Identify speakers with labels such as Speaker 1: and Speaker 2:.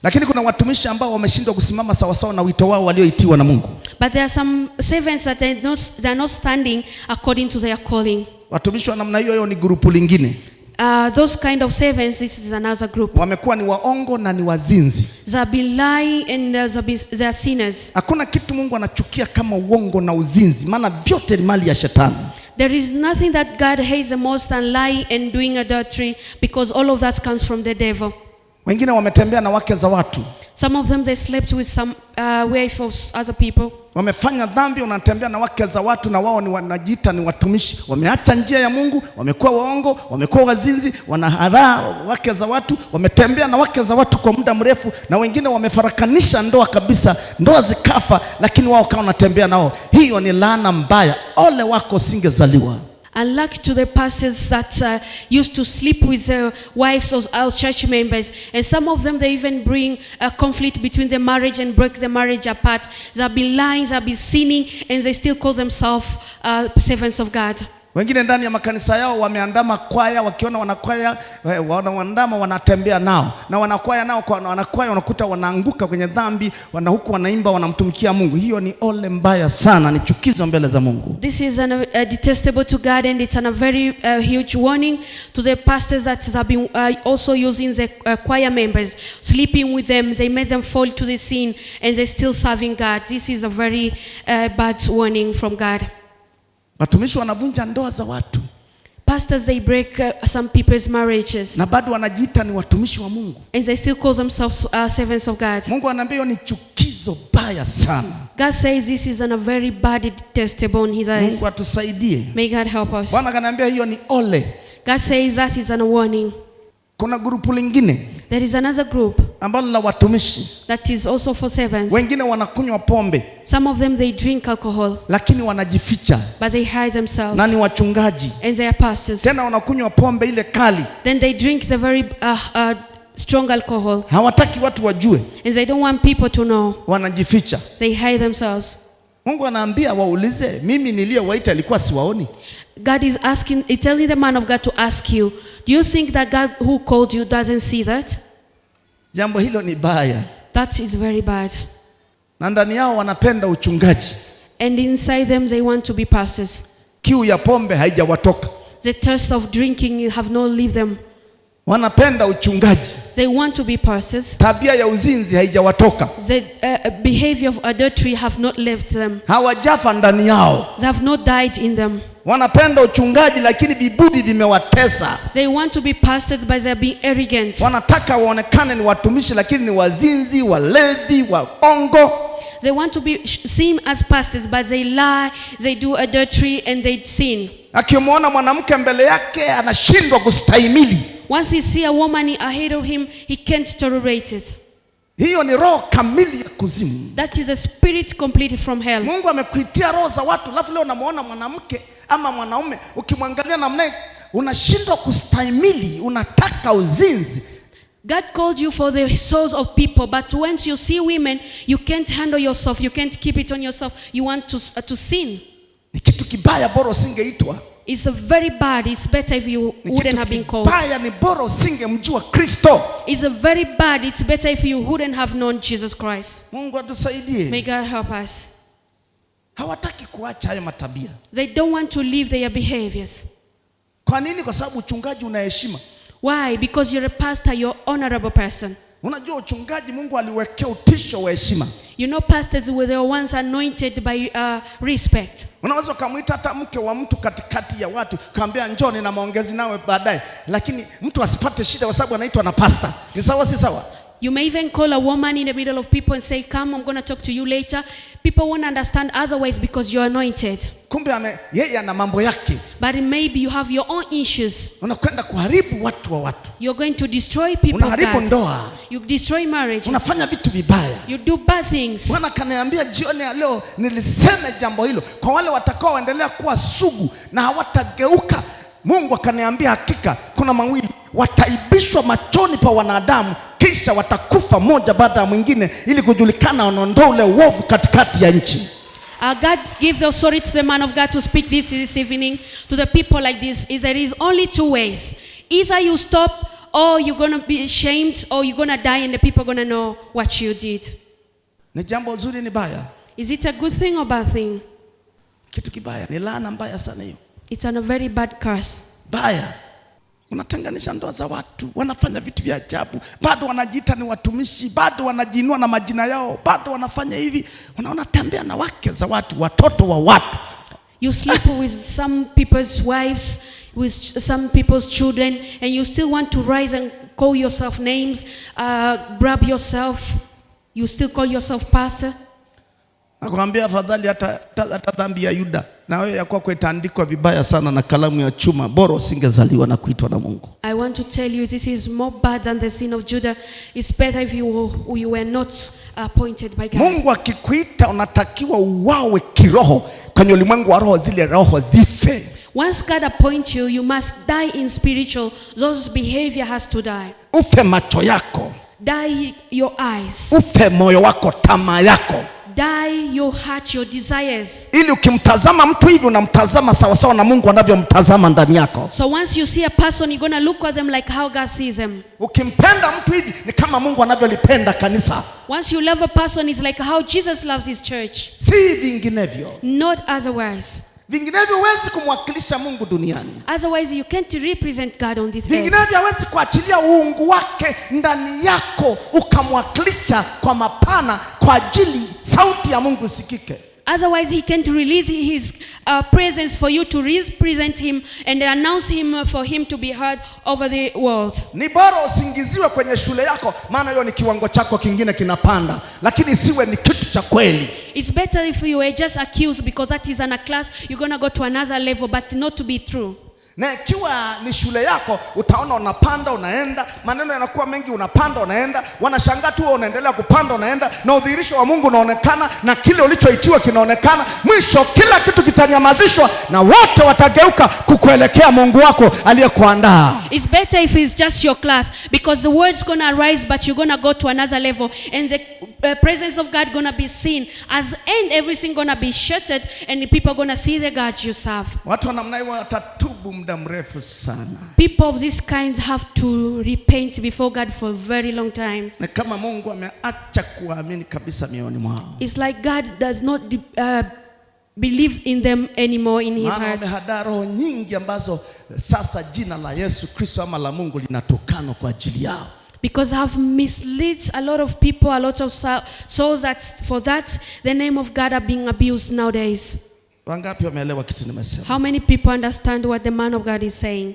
Speaker 1: Lakini kuna watumishi ambao wameshindwa kusimama sawa sawa na wito wao walioitiwa na Mungu.
Speaker 2: But there are some servants that they're not standing according to their calling.
Speaker 1: Watumishi wa namna hiyo ni grupu lingine.
Speaker 2: Those kind of servants, this is another group.
Speaker 1: Wamekuwa ni waongo na ni wazinzi.
Speaker 2: They be lying and they are sinners.
Speaker 1: Hakuna kitu Mungu anachukia kama uongo na uzinzi, maana vyote ni mali ya shetani.
Speaker 2: There is nothing that God hates the most than lying and doing adultery, because all of that comes from the devil.
Speaker 1: Wengine wametembea na wake za watu.
Speaker 2: Some of them they slept with some wife of other people.
Speaker 1: Wamefanya dhambi, wanatembea na wake za watu na wao ni wanajiita ni watumishi. Wameacha njia ya Mungu, wamekuwa waongo, wamekuwa wazinzi, wanaharaa wake za watu, wametembea na wake za watu kwa muda mrefu, na wengine wamefarakanisha ndoa kabisa, ndoa zikafa, lakini wao kama wanatembea nao. Hiyo ni laana mbaya. Ole wako singezaliwa.
Speaker 2: Unlucky to the pastors that used to sleep with the wives of our church members, and some of them they even bring a conflict between the marriage and break the marriage apart. They'll be lying, they'll be sinning, and they still call themselves servants of God.
Speaker 1: Wengine ndani ya makanisa yao wameandama kwaya, wakiona wanakwaya wanaandama wanatembea nao, na wanakwaya nao kwa wanakwaya wanakuta wanaanguka kwenye dhambi, huku wanaimba wanamtumikia Mungu. Hiyo ni ole mbaya sana, ni chukizo mbele za Mungu.
Speaker 2: This is detestable to God, and it's a very huge warning to the pastors that have been also using the choir members, sleeping with them. They made them fall to the sin, and they're still serving God. This is a very bad warning from God.
Speaker 1: Watumishi wanavunja ndoa za watu.
Speaker 2: Pastors they break some people's marriages.
Speaker 1: Na bado wanajiita ni watumishi wa Mungu.
Speaker 2: And they still call themselves servants of God.
Speaker 1: Mungu anaambia ni chukizo baya sana.
Speaker 2: God says this is a very bad detestable in his eyes.
Speaker 1: Mungu atusaidie.
Speaker 2: May God help us.
Speaker 1: Bwana kanaambia hiyo ni ole.
Speaker 2: God says that is a warning.
Speaker 1: Kuna grupu lingine.
Speaker 2: There is another group
Speaker 1: ambalo la watumishi.
Speaker 2: That is also for servants.
Speaker 1: Wengine wanakunywa pombe.
Speaker 2: Some of them they drink alcohol.
Speaker 1: Lakini wanajificha.
Speaker 2: But they hide themselves.
Speaker 1: Na ni wachungaji.
Speaker 2: And they are pastors.
Speaker 1: Tena wanakunywa pombe ile kali.
Speaker 2: Then they drink the very strong alcohol.
Speaker 1: Hawataki watu wajue.
Speaker 2: And they don't want people to know.
Speaker 1: Wanajificha.
Speaker 2: They hide themselves.
Speaker 1: Mungu anaambia waulize, mimi niliyewaita alikuwa siwaoni?
Speaker 2: God is asking, telling the man of God to ask you, do you think that God who called you doesn't see that?
Speaker 1: Jambo hilo ni baya.
Speaker 2: That is very bad.
Speaker 1: Na ndani yao wanapenda uchungaji.
Speaker 2: And inside them they want to be pastors.
Speaker 1: Kiu ya pombe haijawatoka.
Speaker 2: The thirst of drinking have not left them.
Speaker 1: Wanapenda uchungaji.
Speaker 2: They want to be pastors.
Speaker 1: Tabia ya uzinzi haijawatoka.
Speaker 2: The behavior of adultery have not left them.
Speaker 1: Hawajafa ndani yao.
Speaker 2: They have not died in them.
Speaker 1: Wanapenda uchungaji lakini viburi vimewatesa.
Speaker 2: They want to be pastors but they are being arrogant.
Speaker 1: Wanataka waonekane ni watumishi lakini ni wazinzi, walevi, waongo.
Speaker 2: They want to be seen as pastors but they lie, they do adultery and they sin.
Speaker 1: Akimwona mwanamke mbele yake anashindwa kustahimili.
Speaker 2: Once he see a woman ahead of him, he can't tolerate it.
Speaker 1: Hiyo ni roho kamili ya kuzimu.
Speaker 2: That is a spirit completely from hell.
Speaker 1: Mungu amekuitia roho za watu, alafu leo unamuona mwanamke ama mwanaume, ukimwangalia namna unashindwa kustahimili, unataka uzinzi.
Speaker 2: God called you for the souls of people, but once you see women, you can't handle yourself, you can't keep it on yourself, you want to sin.
Speaker 1: Ni kitu kibaya, bora usingeitwa.
Speaker 2: It's very bad. It's better if you wouldn't have been called.
Speaker 1: Baya ni bora usingemjua Kristo.
Speaker 2: It's very bad. It's better if you wouldn't have known Jesus Christ.
Speaker 1: Mungu atusaidie.
Speaker 2: May God help us.
Speaker 1: Hawataki kuacha hayo matabia.
Speaker 2: They don't want to leave their behaviors.
Speaker 1: Kwa nini? Kwa sababu uchungaji una heshima.
Speaker 2: Why? Because you're a pastor, you're an honorable person.
Speaker 1: Unajua uchungaji Mungu aliwekea utisho wa heshima.
Speaker 2: You know pastors were the ones anointed by respect.
Speaker 1: Unaweza kumuita hata mke wa mtu katikati ya watu, kaambia njoo nina maongezi nawe baadaye, lakini mtu asipate shida kwa sababu anaitwa na pastor. Ni sawa si sawa?
Speaker 2: You may even call a woman in the middle of people and say, come, I'm going to talk to you later. People won't understand otherwise because you're anointed.
Speaker 1: Kumbe yeye ana mambo yake.
Speaker 2: But maybe you have your own issues.
Speaker 1: Unakwenda kuharibu watu wa watu.
Speaker 2: You're going to destroy people.
Speaker 1: Unaharibu ndoa.
Speaker 2: You destroy marriages.
Speaker 1: Unafanya vitu vibaya.
Speaker 2: You do bad things.
Speaker 1: Bwana kaniambia jioni ya leo niliseme jambo hilo kwa wale watakao endelea kuwa sugu na hawatageuka. Mungu akaniambia hakika kuna mawili, wataibishwa machoni pa wanadamu kisha watakufa moja baada ya mwingine ili kujulikana wanaondoa ule uovu katikati ya nchi.
Speaker 2: God gave the authority to the man of God to speak this evening to the people like this. There is only two ways. Either you stop or you're going to be ashamed, or you're going to die and the people are going to know what you did.
Speaker 1: Ni jambo zuri ni baya?
Speaker 2: Is it a good thing or bad thing?
Speaker 1: Kitu kibaya, ni laana mbaya sana hiyo.
Speaker 2: It's a very bad curse.
Speaker 1: Baya. Unatenganisha ndoa za watu, wanafanya vitu vya ajabu, bado wanajiita ni watumishi, bado wanajiinua na majina yao, bado wanafanya hivi. Unaona, tembea na wake za watu, watoto wa watu.
Speaker 2: You sleep with some people's wives, with some people's children, and you still want to rise and call yourself names, grab yourself, you still call yourself pastor.
Speaker 1: Nakwambia afadhali hata dhambi ya Yuda na wewe ya kwako itaandikwa vibaya sana na kalamu ya chuma, bora usingezaliwa na kuitwa na Mungu.
Speaker 2: I want to tell you, this is more bad than the sin of Judah. It's better if you were not appointed by God.
Speaker 1: Mungu akikuita unatakiwa uwawe kiroho kwenye ulimwengu wa roho, zile roho zife.
Speaker 2: Once God appoints you, you must die in spiritual. Those behavior has to die.
Speaker 1: Ufe macho yako.
Speaker 2: Die your eyes.
Speaker 1: Ufe moyo wako, tamaa yako.
Speaker 2: Die your heart, your desires.
Speaker 1: Ili ukimtazama mtu hivi unamtazama sawa sawa na Mungu anavyomtazama ndani yako.
Speaker 2: So once you see a person, you're going to look at them like how God sees them.
Speaker 1: Ukimpenda mtu hivi ni kama Mungu anavyolipenda kanisa.
Speaker 2: Once you love a person, it's like how Jesus loves his church.
Speaker 1: Si vinginevyo.
Speaker 2: Not otherwise.
Speaker 1: Vinginevyo huwezi kumwakilisha Mungu duniani.
Speaker 2: Otherwise you can't represent God on this earth.
Speaker 1: Vinginevyo hawezi kuachilia uungu wake ndani yako ukamwakilisha kwa mapana kwa ajili sauti ya Mungu isikike.
Speaker 2: Otherwise he can't release his presence for you to represent him and announce him for him to be heard over the world.
Speaker 1: Ni bora usingiziwe kwenye shule yako, maana hiyo ni kiwango chako kingine kinapanda, lakini siwe ni kitu cha kweli.
Speaker 2: It's better if you were just accused, because that is in a class, you're going to go to another level, but not to be true.
Speaker 1: Na ikiwa ni shule yako, utaona unapanda unaenda, maneno yanakuwa mengi, unapanda unaenda, wanashangaa tu unaendelea kupanda unaenda, na udhihirisho wa Mungu unaonekana, na kile ulichoitiwa kinaonekana. Mwisho kila kitu kitanyamazishwa na wote watageuka kukuelekea Mungu wako aliyekuandaa.
Speaker 2: It's better if it's just your class, because the word's going to arise, but you're going to go to another level, and the presence of God going to be seen as, and everything going to be shattered, and the people are going to see the God you serve.
Speaker 1: Watu wa namna hiyo watatubu muda mrefu sana.
Speaker 2: People of this kind have to repent before God for a very long time.
Speaker 1: Na kama Mungu ameacha kuamini kabisa mioyoni mwao.
Speaker 2: It's like God does not believe in them anymore in his heart.
Speaker 1: Wamehadaa roho nyingi ambazo sasa jina la Yesu Kristo ama la Mungu linatokana kwa ajili yao.
Speaker 2: Because have misled a lot of people, a lot of souls, that for that the name of God are being abused nowadays.
Speaker 1: Wangapi wameelewa kitu nimesema?
Speaker 2: How many people understand what the man of God is saying?